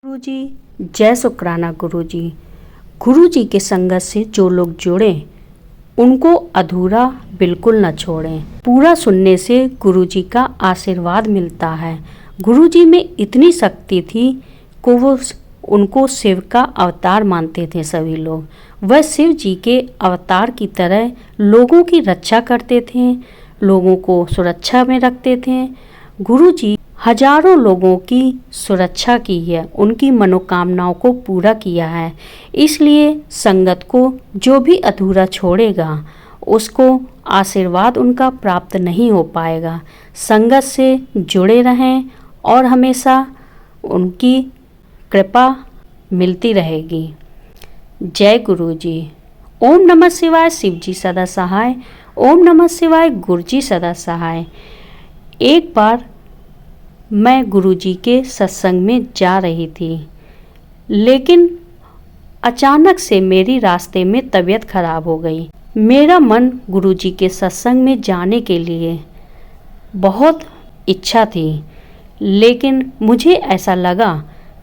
गुरुजी, जय शुक्राना गुरुजी। गुरुजी के संगत से जो लोग जुड़े उनको अधूरा बिल्कुल न छोड़ें। पूरा सुनने से गुरुजी का आशीर्वाद मिलता है। गुरुजी में इतनी शक्ति थी कि उनको शिव का अवतार मानते थे सभी लोग। वह शिव जी के अवतार की तरह लोगों की रक्षा करते थे, लोगों को सुरक्षा में रखते थे। गुरुजी हजारों लोगों की सुरक्षा की है, उनकी मनोकामनाओं को पूरा किया है। इसलिए संगत को जो भी अधूरा छोड़ेगा उसको आशीर्वाद उनका प्राप्त नहीं हो पाएगा। संगत से जुड़े रहें और हमेशा उनकी कृपा मिलती रहेगी। जय गुरुजी। ओम नमः शिवाय। शिव जी सदा सहाय। ओम नमः शिवाय। गुरुजी सदा सहाय। एक बार मैं गुरुजी के सत्संग में जा रही थी, लेकिन अचानक से मेरी रास्ते में तबीयत खराब हो गई। मेरा मन गुरुजी के सत्संग में जाने के लिए बहुत इच्छा थी, लेकिन मुझे ऐसा लगा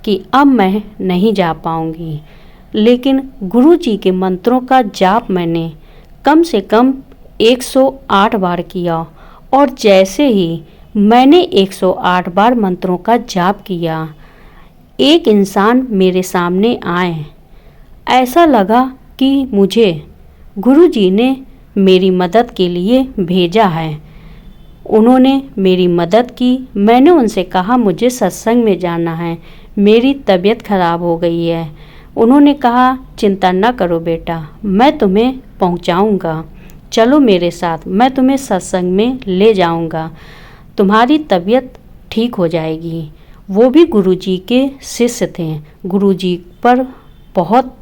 कि अब मैं नहीं जा पाऊंगी। लेकिन गुरुजी के मंत्रों का जाप मैंने कम से कम 108 बार किया और जैसे ही मैंने 108 बार मंत्रों का जाप किया, एक इंसान मेरे सामने आए। ऐसा लगा कि मुझे गुरुजी ने मेरी मदद के लिए भेजा है। उन्होंने मेरी मदद की। मैंने उनसे कहा मुझे सत्संग में जाना है, मेरी तबीयत खराब हो गई है। उन्होंने कहा चिंता न करो बेटा, मैं तुम्हें पहुंचाऊंगा, चलो मेरे साथ, मैं तुम्हें सत्संग में ले जाऊंगा, तुम्हारी तबीयत ठीक हो जाएगी। वो भी गुरुजी के शिष्य थे। गुरुजी पर बहुत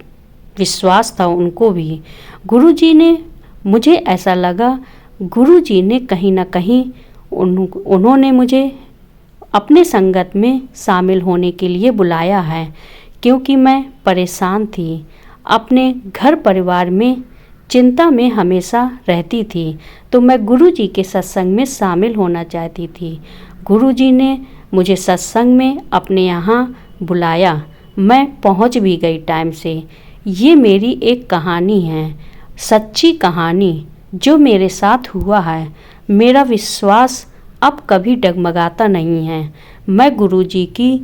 विश्वास था उनको भी। गुरुजी ने, मुझे ऐसा लगा गुरुजी ने कहीं ना कहीं उन्होंने मुझे अपने संगत में शामिल होने के लिए बुलाया है, क्योंकि मैं परेशान थी। अपने घर परिवार में चिंता में हमेशा रहती थी, तो मैं गुरुजी के सत्संग में शामिल होना चाहती थी। गुरुजी ने मुझे सत्संग में अपने यहाँ बुलाया। मैं पहुँच भी गई टाइम से। ये मेरी एक कहानी है, सच्ची कहानी जो मेरे साथ हुआ है। मेरा विश्वास अब कभी डगमगाता नहीं है। मैं गुरुजी की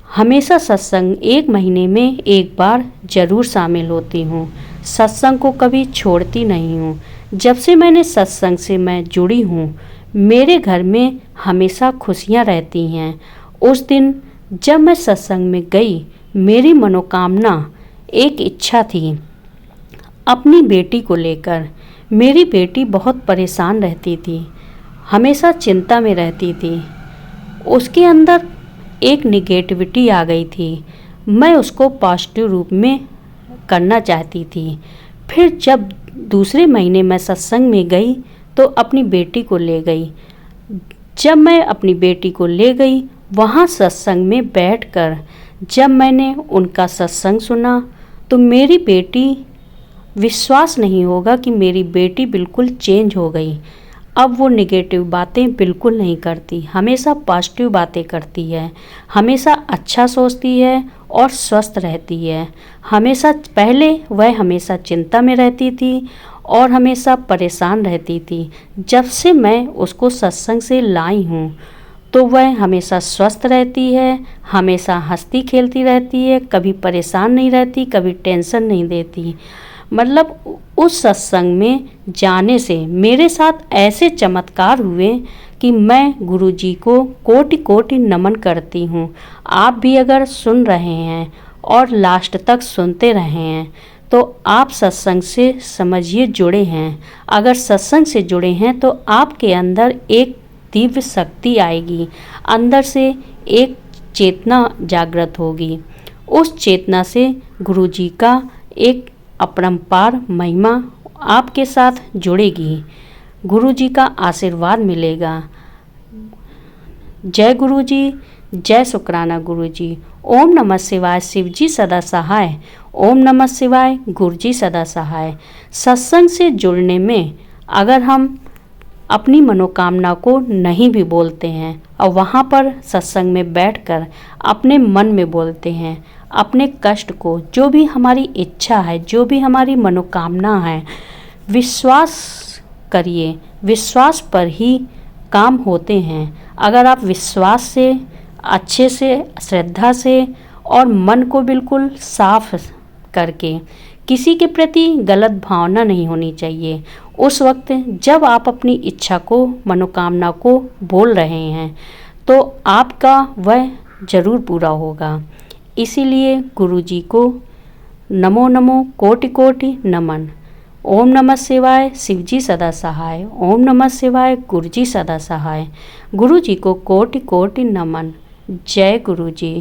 हमेशा सत्संग 1 महीने में 1 बार ज़रूर शामिल होती हूँ। सत्संग को कभी छोड़ती नहीं हूँ। जब से मैंने सत्संग से मैं जुड़ी हूँ, मेरे घर में हमेशा खुशियाँ रहती हैं। उस दिन जब मैं सत्संग में गई, मेरी मनोकामना, एक इच्छा थी अपनी बेटी को लेकर। मेरी बेटी बहुत परेशान रहती थी, हमेशा चिंता में रहती थी। उसके अंदर एक निगेटिविटी आ गई थी। मैं उसको पॉजिटिव रूप में करना चाहती थी। फिर जब दूसरे महीने मैं सत्संग में गई तो अपनी बेटी को ले गई। जब मैं अपनी बेटी को ले गई, वहाँ सत्संग में बैठकर जब मैंने उनका सत्संग सुना तो मेरी बेटी, विश्वास नहीं होगा कि मेरी बेटी बिल्कुल चेंज हो गई। अब वो नेगेटिव बातें बिल्कुल नहीं करती, हमेशा पॉजिटिव बातें करती है, हमेशा अच्छा सोचती है और स्वस्थ रहती है। हमेशा, पहले वह हमेशा चिंता में रहती थी और हमेशा परेशान रहती थी। जब से मैं उसको सत्संग से लाई हूँ तो वह हमेशा स्वस्थ रहती है, हमेशा हंसती खेलती रहती है, कभी परेशान नहीं रहती, कभी टेंशन नहीं देती। मतलब उस सत्संग में जाने से मेरे साथ ऐसे चमत्कार हुए कि मैं गुरुजी को कोटि कोटि नमन करती हूँ। आप भी अगर सुन रहे हैं और लास्ट तक सुनते रहे हैं तो आप सत्संग से समझिए जुड़े हैं। अगर सत्संग से जुड़े हैं तो आपके अंदर एक दिव्य शक्ति आएगी, अंदर से एक चेतना जागृत होगी। उस चेतना से गुरुजी का एक अपरंपार महिमा आपके साथ जुड़ेगी, गुरुजी का आशीर्वाद मिलेगा। जय गुरुजी, जय शुक्राना गुरुजी। ओम नमः शिवाय। शिवजी सदा सहाय। ओम नमः शिवाय। गुरुजी सदा सहाय। सत्संग से जुड़ने में अगर हम अपनी मनोकामना को नहीं भी बोलते हैं और वहाँ पर सत्संग में बैठकर अपने मन में बोलते हैं अपने कष्ट को, जो भी हमारी इच्छा है, जो भी हमारी मनोकामना है। विश्वास करिए, विश्वास पर ही काम होते हैं। अगर आप विश्वास से, अच्छे से, श्रद्धा से और मन को बिल्कुल साफ करके, किसी के प्रति गलत भावना नहीं होनी चाहिए। उस वक्त जब आप अपनी इच्छा को, मनोकामना को बोल रहे हैं तो आपका वह जरूर पूरा होगा। इसीलिए गुरु जी को नमो नमो कोटि कोटि नमन। ओम नमः शिवाय, शिवजी सदा सहाय। ओम नमः शिवाय, गुरुजी सदा सहाय। गुरु जी को कोटि कोटि नमन। जय गुरु जी।